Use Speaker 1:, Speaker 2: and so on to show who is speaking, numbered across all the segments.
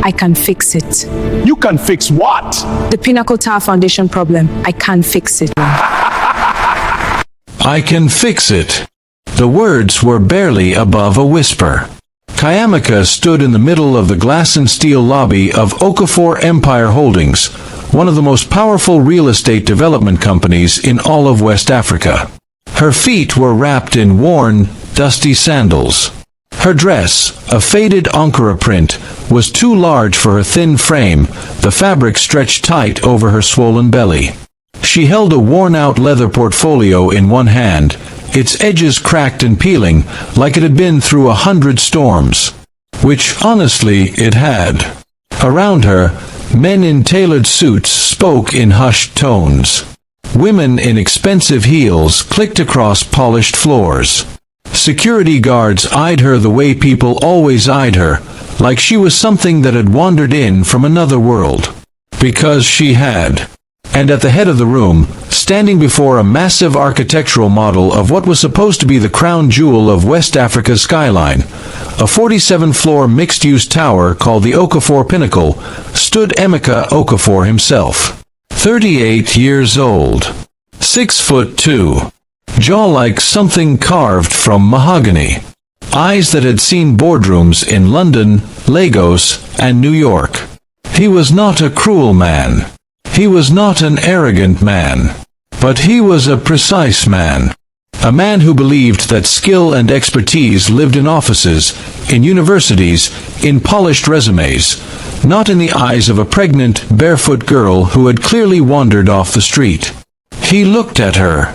Speaker 1: I can fix it.
Speaker 2: You can fix what?
Speaker 1: The Pinnacle Tower Foundation problem. I can fix it.
Speaker 3: I can fix it. The words were barely above a whisper. Chiamaka stood in the middle of the glass and steel lobby of Okafor Empire Holdings, one of the most powerful real estate development companies in all of West Africa. Her feet were wrapped in worn, dusty sandals. Her dress, a faded Ankara print, was too large for her thin frame, the fabric stretched tight over her swollen belly. She held a worn-out leather portfolio in one hand, its edges cracked and peeling, like it had been through 100 storms. Which, honestly, it had. Around her, men in tailored suits spoke in hushed tones. Women in expensive heels clicked across polished floors. Security guards eyed her the way people always eyed her, like she was something that had wandered in from another world. Because she had. And at the head of the room, standing before a massive architectural model of what was supposed to be the crown jewel of West Africa's skyline, a 47-floor mixed-use tower called the Okafor Pinnacle, stood Emeka Okafor himself. 38 years old. 6'2". Jaw like something carved from mahogany. Eyes that had seen boardrooms in London, Lagos, and New York. He was not a cruel man. He was not an arrogant man. But he was a precise man. A man who believed that skill and expertise lived in offices, in universities, in polished resumes, not in the eyes of a pregnant, barefoot girl who had clearly wandered off the street. He looked at her.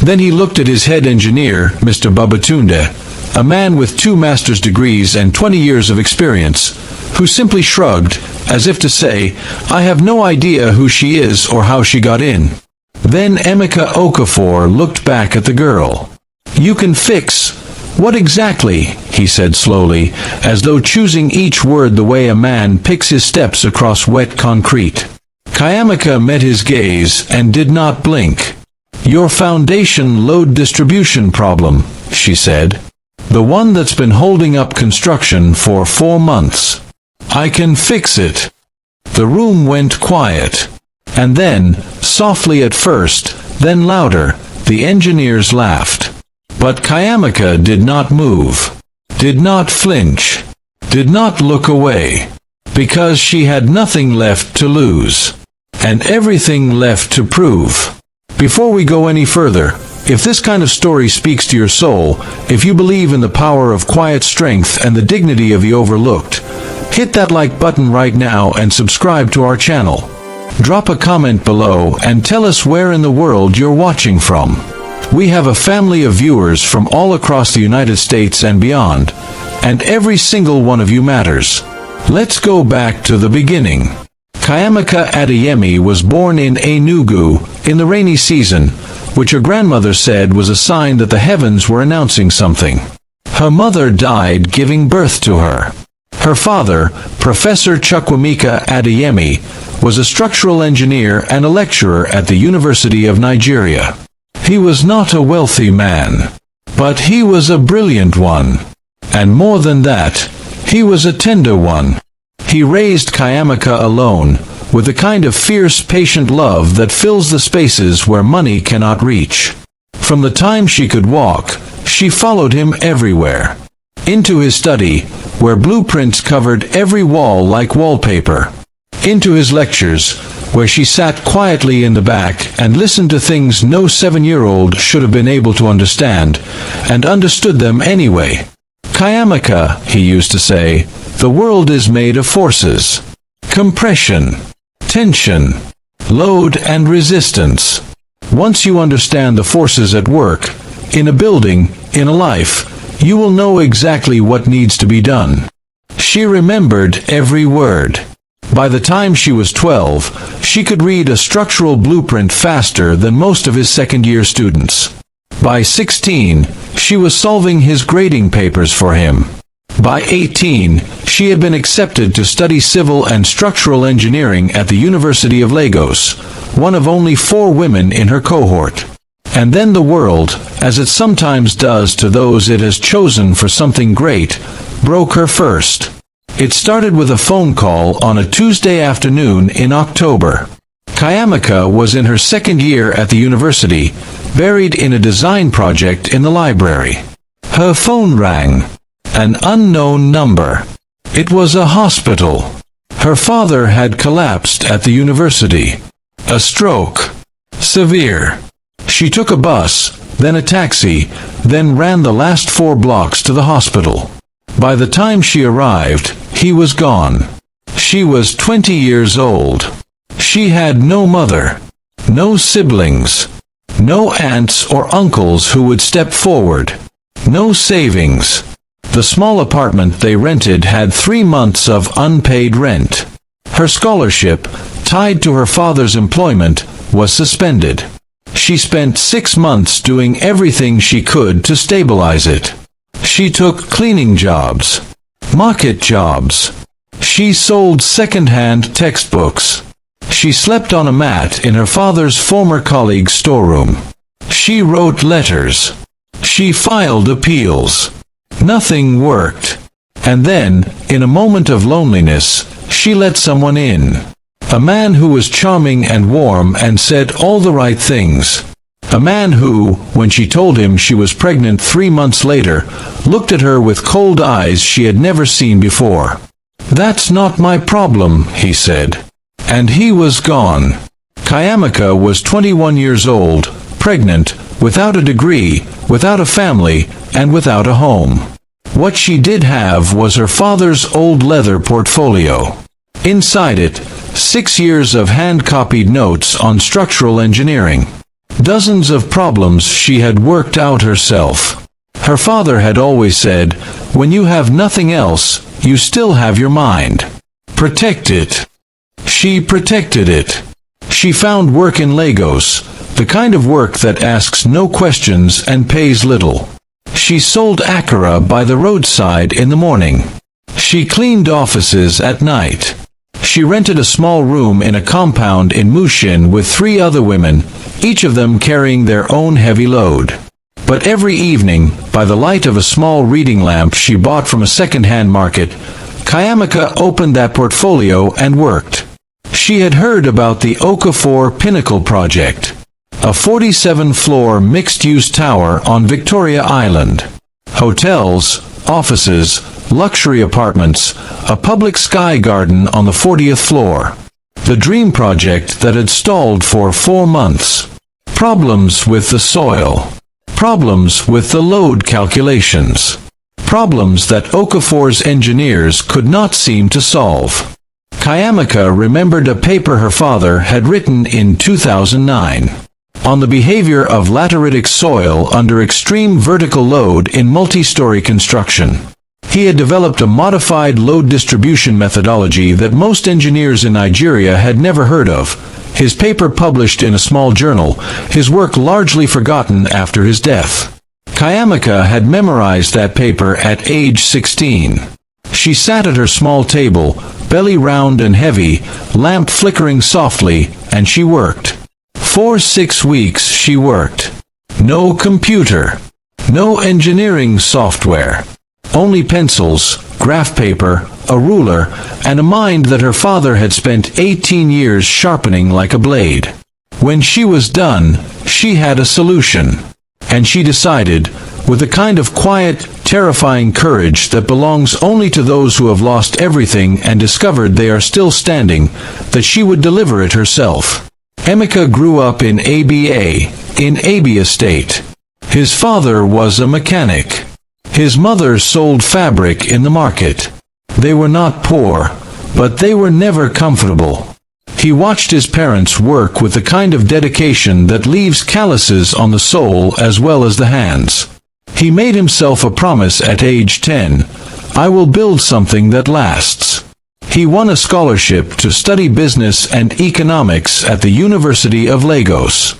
Speaker 3: Then he looked at his head engineer, Mr. Babatunde, a man with 2 master's degrees and 20 years of experience, who simply shrugged, as if to say, I have no idea who she is or how she got in. Then Emeka Okafor looked back at the girl. You can fix. What exactly? He said slowly, as though choosing each word the way a man picks his steps across wet concrete. Chiamaka met his gaze and did not blink. Your foundation load distribution problem, she said. The one that's been holding up construction for 4 months. I can fix it. The room went quiet. And then, softly at first, then louder, the engineers laughed. But Chiamaka did not move, did not flinch, did not look away, because she had nothing left to lose, and everything left to prove. Before we go any further, if this kind of story speaks to your soul, if you believe in the power of quiet strength and the dignity of the overlooked, hit that like button right now and subscribe to our channel. Drop a comment below and tell us where in the world you're watching from. We have a family of viewers from all across the United States and beyond, and every single one of you matters. Let's go back to the beginning. Chiamaka Adeyemi was born in Enugu in the rainy season, which her grandmother said was a sign that the heavens were announcing something. Her mother died giving birth to her. Her father, Professor Chiamaka Adeyemi, was a structural engineer and a lecturer at the University of Nigeria. He was not a wealthy man, but he was a brilliant one. And more than that, he was a tender one. He raised Chiamaka alone, with the kind of fierce, patient love that fills the spaces where money cannot reach. From the time she could walk, she followed him everywhere. Into his study, where blueprints covered every wall like wallpaper. Into his lectures, where she sat quietly in the back and listened to things no 7-year-old should have been able to understand, and understood them anyway. Chiamaka, he used to say, the world is made of forces. Compression, tension, load and resistance. Once you understand the forces at work, in a building, in a life, you will know exactly what needs to be done. She remembered every word. By the time she was 12, she could read a structural blueprint faster than most of his second-year students. By 16, she was solving his grading papers for him. By 18, she had been accepted to study civil and structural engineering at the University of Lagos, one of only 4 women in her cohort. And then the world, as it sometimes does to those it has chosen for something great, broke her first. It started with a phone call on a Tuesday afternoon in October. Chiamaka was in her second year at the university, buried in a design project in the library. Her phone rang. An unknown number. It was a hospital. Her father had collapsed at the university. A stroke. Severe. She took a bus, then a taxi, then ran the last 4 blocks to the hospital. By the time she arrived, he was gone. She was 20 years old. She had no mother, no siblings, no aunts or uncles who would step forward, no savings. The small apartment they rented had 3 months of unpaid rent. Her scholarship, tied to her father's employment, was suspended. She spent 6 months doing everything she could to stabilize it. She took cleaning jobs, market jobs. She sold second-hand textbooks. She slept on a mat in her father's former colleague's storeroom. She wrote letters. She filed appeals. Nothing worked. And then, in a moment of loneliness, she let someone in. A man who was charming and warm and said all the right things. A man who, when she told him she was pregnant 3 months later, looked at her with cold eyes she had never seen before. "That's not my problem," he said. And he was gone. Chiamaka was 21 years old, pregnant, without a degree, without a family, and without a home. What she did have was her father's old leather portfolio. Inside it, 6 years of hand-copied notes on structural engineering. Dozens of problems she had worked out herself. Her father had always said, "When you have nothing else, you still have your mind. Protect it." She protected it. She found work in Lagos, the kind of work that asks no questions and pays little. She sold akara by the roadside in the morning. She cleaned offices at night. She rented a small room in a compound in Mushin with 3 other women, each of them carrying their own heavy load. But every evening, by the light of a small reading lamp she bought from a second-hand market, Chiamaka opened that portfolio and worked. She had heard about the Okafor Pinnacle project, a 47-floor mixed-use tower on Victoria Island. Hotels, offices, luxury apartments, a public sky garden on the 40th floor. The dream project that had stalled for 4 months. Problems with the soil. Problems with the load calculations. Problems that Okafor's engineers could not seem to solve. Chiamaka remembered a paper her father had written in 2009 on the behavior of lateritic soil under extreme vertical load in multi-story construction. He had developed a modified load distribution methodology that most engineers in Nigeria had never heard of. His paper published in a small journal, his work largely forgotten after his death. Chiamaka had memorized that paper at age 16. She sat at her small table, belly round and heavy, lamp flickering softly, and she worked. For 6 weeks she worked. No computer. No engineering software. Only pencils, graph paper, a ruler, and a mind that her father had spent 18 years sharpening like a blade. When she was done, she had a solution. And she decided, with a kind of quiet, terrifying courage that belongs only to those who have lost everything and discovered they are still standing, that she would deliver it herself. Emeka grew up in Abia State. His father was a mechanic. His mother sold fabric in the market. They were not poor, but they were never comfortable. He watched his parents work with the kind of dedication that leaves calluses on the soul as well as the hands. He made himself a promise at age 10, "I will build something that lasts." He won a scholarship to study business and economics at the University of Lagos.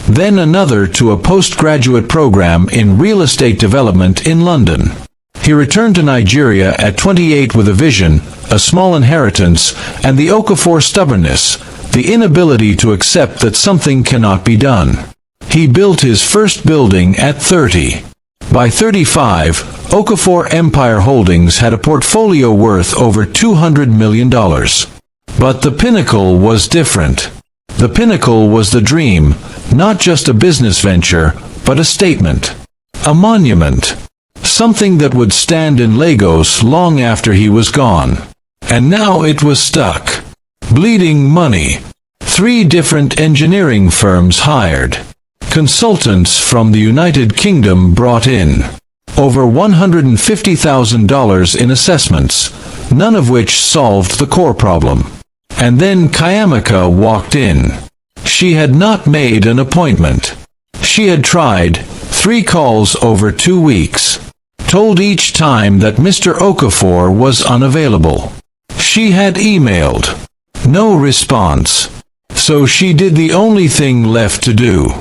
Speaker 3: Then another to a postgraduate program in real estate development in London. He returned to Nigeria at 28 with a vision, a small inheritance, and the Okafor stubbornness, the inability to accept that something cannot be done. He built his first building at 30. By 35, Okafor Empire Holdings had a portfolio worth over $200 million. But the pinnacle was different. The pinnacle was the dream, not just a business venture, but a statement. A monument. Something that would stand in Lagos long after he was gone. And now it was stuck. Bleeding money. 3 different engineering firms hired. Consultants from the United Kingdom brought in. Over $150,000 in assessments, none of which solved the core problem. And then Chiamaka walked in. She had not made an appointment. She had tried 3 calls over 2 weeks. Told each time that Mr. Okafor was unavailable. She had emailed. No response. So she did the only thing left to do.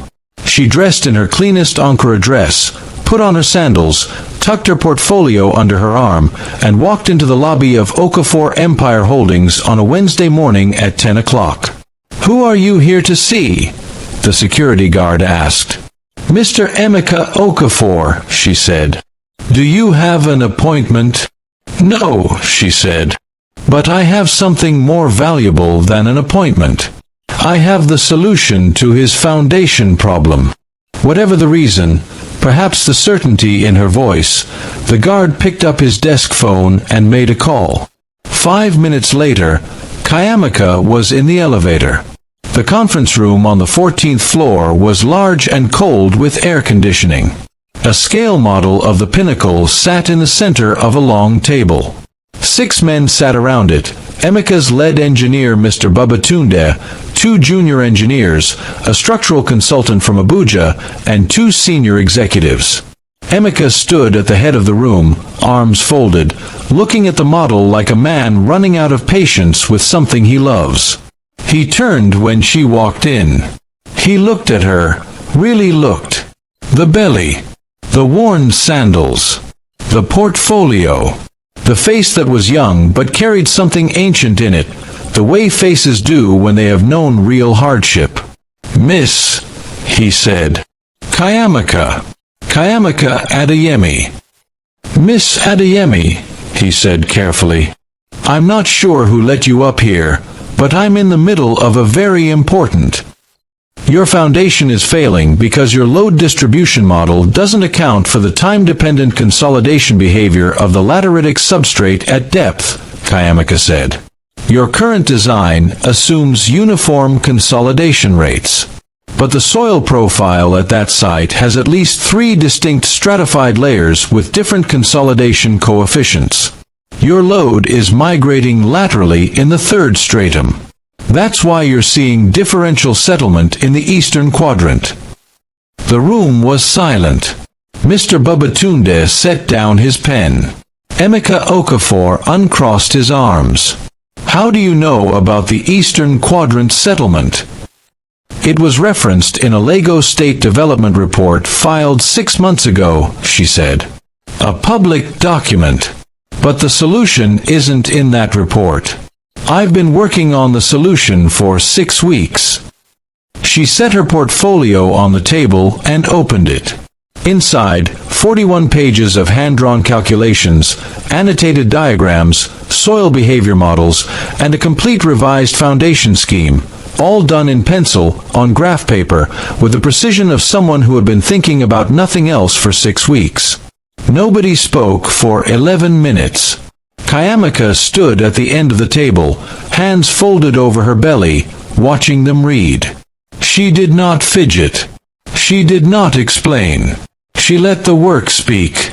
Speaker 3: She dressed in her cleanest Ankara dress, put on her sandals, tucked her portfolio under her arm, and walked into the lobby of Okafor Empire Holdings on a Wednesday morning at 10 o'clock. "Who are you here to see?" the security guard asked. "Mr. Emeka Okafor," she said. "Do you have an appointment?" "No," she said. "But I have something more valuable than an appointment. I have the solution to his foundation problem." Whatever the reason, perhaps the certainty in her voice, the guard picked up his desk phone and made a call. 5 minutes later, Chiamaka was in the elevator. The conference room on the 14th floor was large and cold with air conditioning. A scale model of the pinnacle sat in the center of a long table. 6 men sat around it, Emeka's lead engineer Mr. Babatunde, 2 junior engineers, a structural consultant from Abuja, and 2 senior executives. Emeka stood at the head of the room, arms folded, looking at the model like a man running out of patience with something he loves. He turned when she walked in. He looked at her, really looked. The belly, the worn sandals, the portfolio, the face that was young but carried something ancient in it, the way faces do when they have known real hardship. "Miss," he said. "Chiamaka. Chiamaka Adeyemi." "Miss Adeyemi," he said carefully. "I'm not sure who let you up here, but I'm in the middle of a very important. Your foundation is failing because your load distribution model doesn't account for the time-dependent consolidation behavior of the lateritic substrate at depth," Chiamaka said. "Your current design assumes uniform consolidation rates. But the soil profile at that site has at least 3 distinct stratified layers with different consolidation coefficients. Your load is migrating laterally in the 3rd stratum. That's why you're seeing differential settlement in the eastern quadrant." The room was silent. Mr. Babatunde set down his pen. Emeka Okafor uncrossed his arms. "How do you know about the eastern quadrant settlement?" "It was referenced in a Lagos State Development Report filed 6 months ago," she said. "A public document. But the solution isn't in that report. I've been working on the solution for 6 weeks." She set her portfolio on the table and opened it. Inside, 41 pages of hand-drawn calculations, annotated diagrams, soil behavior models, and a complete revised foundation scheme, all done in pencil, on graph paper, with the precision of someone who had been thinking about nothing else for 6 weeks. Nobody spoke for 11 minutes. Chiamaka stood at the end of the table, hands folded over her belly, watching them read. She did not fidget. She did not explain. She let the work speak.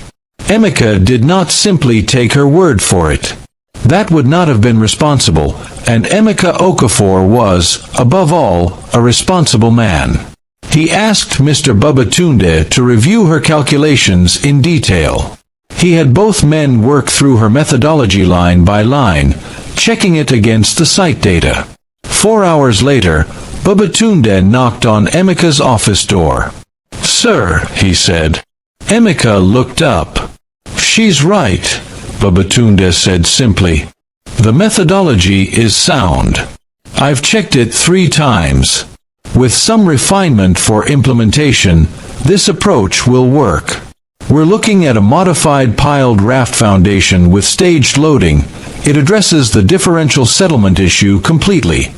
Speaker 3: Emeka did not simply take her word for it. That would not have been responsible, and Emeka Okafor was, above all, a responsible man. He asked Mr. Babatunde to review her calculations in detail. He had both men work through her methodology line by line, checking it against the site data. 4 hours later, Babatunde knocked on Emeka's office door. "Sir," he said. Emeka looked up. "She's right," Babatunde said simply. "The methodology is sound. I've checked it 3 times. With some refinement for implementation, this approach will work. We're looking at a modified piled raft foundation with staged loading. It addresses the differential settlement issue completely."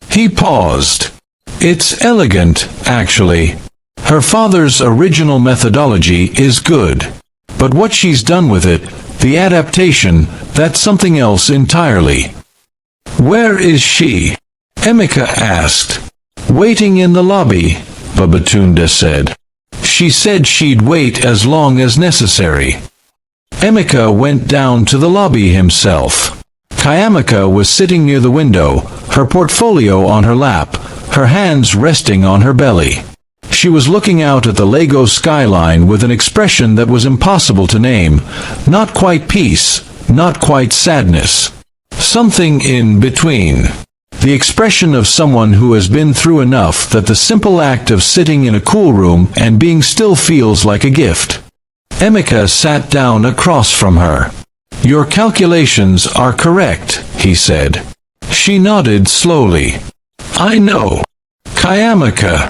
Speaker 3: He paused. "It's elegant, actually. Her father's original methodology is good. But what she's done with it, the adaptation, that's something else entirely." "Where is she?" Emeka asked. "Waiting in the lobby," Babatunde said. "She said she'd wait as long as necessary." Emeka went down to the lobby himself. Chiamaka was sitting near the window, her portfolio on her lap, her hands resting on her belly. She was looking out at the Lagos skyline with an expression that was impossible to name. Not quite peace, not quite sadness. Something in between. The expression of someone who has been through enough that the simple act of sitting in a cool room and being still feels like a gift. Emeka sat down across from her. "Your calculations are correct," he said. She nodded slowly. "I know. Chiamaka."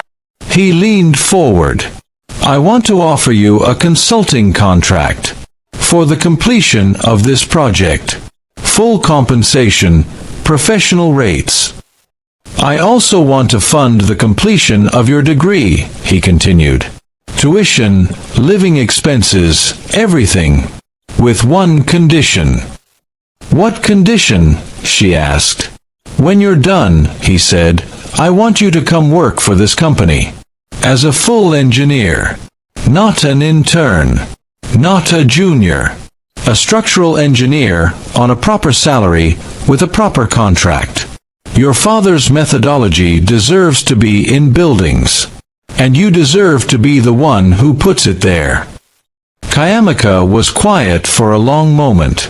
Speaker 3: He leaned forward. "I want to offer you a consulting contract for the completion of this project. Full compensation, professional rates. I also want to fund the completion of your degree," he continued. "Tuition, living expenses, everything. With one condition." "What condition?" she asked. "When you're done," he said, "I want you to come work for this company. As a full engineer. Not an intern. Not a junior. A structural engineer, on a proper salary, with a proper contract. Your father's methodology deserves to be in buildings. And you deserve to be the one who puts it there." Chiamaka was quiet for a long moment.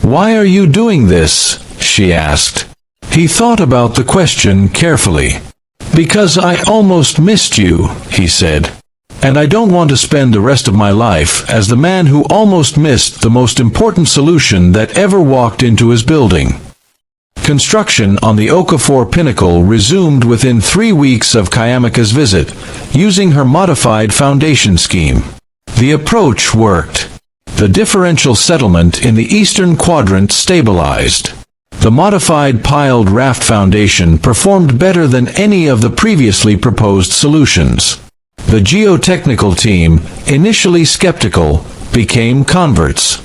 Speaker 3: "Why are you doing this?" she asked. He thought about the question carefully. "Because I almost missed you," he said. "And I don't want to spend the rest of my life as the man who almost missed the most important solution that ever walked into his building." Construction on the Okafor Pinnacle resumed within 3 weeks of Chiamaka's visit, using her modified foundation scheme. The approach worked. The differential settlement in the eastern quadrant stabilized. The modified piled raft foundation performed better than any of the previously proposed solutions. The geotechnical team, initially skeptical, became converts.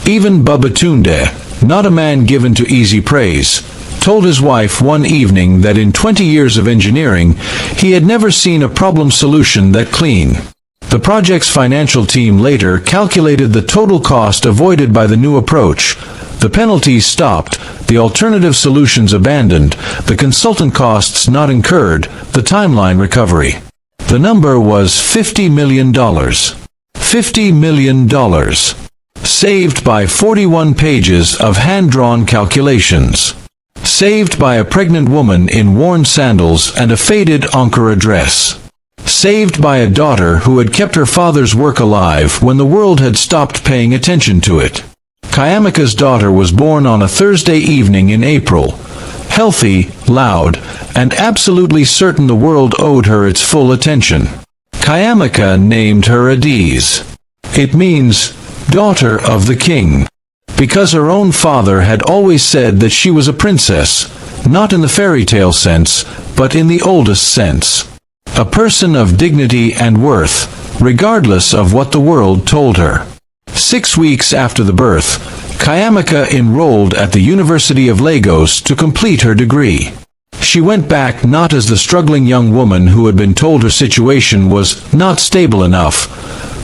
Speaker 3: Even Babatunde, not a man given to easy praise, told his wife one evening that in 20 years of engineering, he had never seen a problem solution that clean. The project's financial team later calculated the total cost avoided by the new approach. The penalties stopped, the alternative solutions abandoned, the consultant costs not incurred, the timeline recovery. The number was $50 million. $50 million. Saved by 41 pages of hand-drawn calculations. Saved by a pregnant woman in worn sandals and a faded Ankara dress. Saved by a daughter who had kept her father's work alive when the world had stopped paying attention to it. Chiamaka's daughter was born on a Thursday evening in April. Healthy, loud, and absolutely certain the world owed her its full attention. Chiamaka named her Adiz. It means, daughter of the king. Because her own father had always said that she was a princess, not in the fairy tale sense, but in the oldest sense. A person of dignity and worth, regardless of what the world told her. 6 weeks after the birth, Chiamaka enrolled at the University of Lagos to complete her degree. She went back not as the struggling young woman who had been told her situation was not stable enough,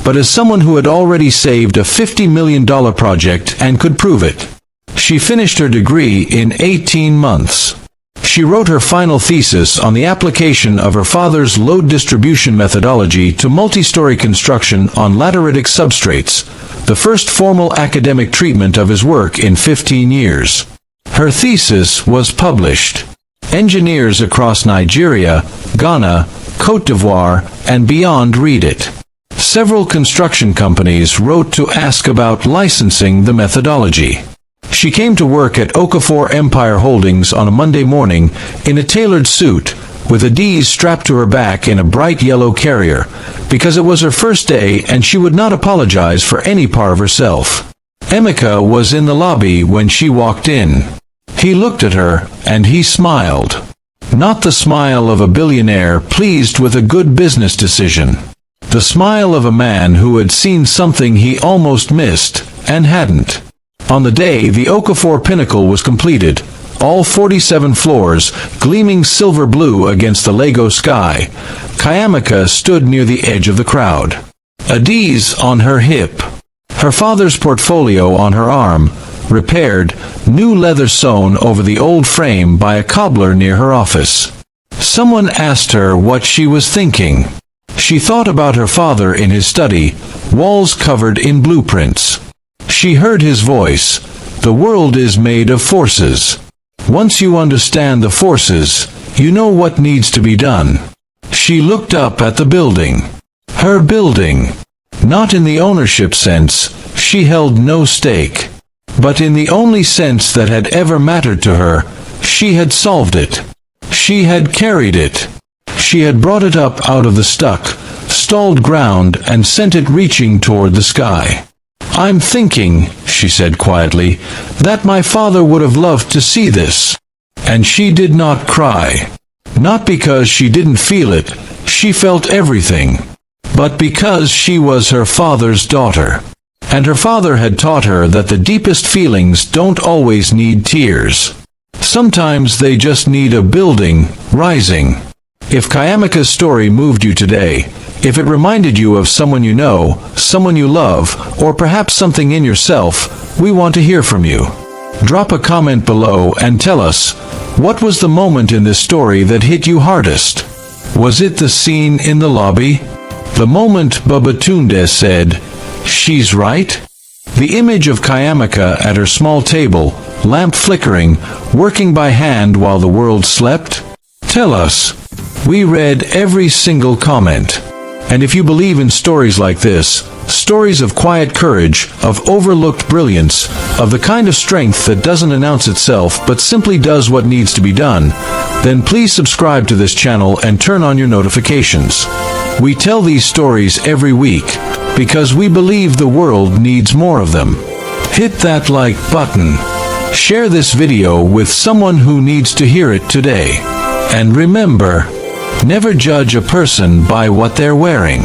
Speaker 3: but as someone who had already saved a $50 million project and could prove it. She finished her degree in 18 months. She wrote her final thesis on the application of her father's load distribution methodology to multi-story construction on lateritic substrates, the first formal academic treatment of his work in 15 years. Her thesis was published. Engineers across Nigeria, Ghana, Côte d'Ivoire, and beyond read it. Several construction companies wrote to ask about licensing the methodology. She came to work at Okafor Empire Holdings on a Monday morning in a tailored suit, with a D's strapped to her back in a bright yellow carrier, because it was her first day and she would not apologize for any part of herself. Emeka was in the lobby when she walked in. He looked at her, and he smiled. Not the smile of a billionaire pleased with a good business decision. The smile of a man who had seen something he almost missed, and hadn't. On the day the Okafor pinnacle was completed, all 47 floors gleaming silver blue against the Lego sky, Chiamaka stood near the edge of the crowd. A D's on her hip, her father's portfolio on her arm, repaired, new leather sewn over the old frame by a cobbler near her office. Someone asked her what she was thinking. She thought about her father in his study, walls covered in blueprints. She heard his voice. The world is made of forces. Once you understand the forces, you know what needs to be done. She looked up at the building. Her building. Not in the ownership sense, she held no stake. But in the only sense that had ever mattered to her, she had solved it. She had carried it. She had brought it up out of the stalled ground and sent it reaching toward the sky. "I'm thinking," she said quietly, "that my father would have loved to see this." And she did not cry. Not because she didn't feel it, she felt everything. But because she was her father's daughter. And her father had taught her that the deepest feelings don't always need tears. Sometimes they just need a building rising. If Chiamaka's story moved you today, if it reminded you of someone you know, someone you love, or perhaps something in yourself, we want to hear from you. Drop a comment below and tell us, what was the moment in this story that hit you hardest? Was it the scene in the lobby? The moment Babatunde said, "She's right"? The image of Chiamaka at her small table, lamp flickering, working by hand while the world slept? Tell us. We read every single comment. And if you believe in stories like this, stories of quiet courage, of overlooked brilliance, of the kind of strength that doesn't announce itself but simply does what needs to be done, then please subscribe to this channel and turn on your notifications. We tell these stories every week, because we believe the world needs more of them. Hit that like button. Share this video with someone who needs to hear it today. And remember, never judge a person by what they're wearing.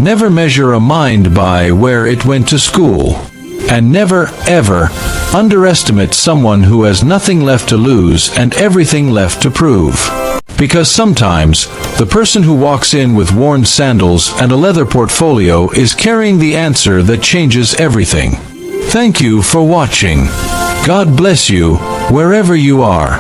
Speaker 3: Never measure a mind by where it went to school. And never, ever, underestimate someone who has nothing left to lose and everything left to prove. Because sometimes, the person who walks in with worn sandals and a leather portfolio is carrying the answer that changes everything. Thank you for watching. God bless you, wherever you are.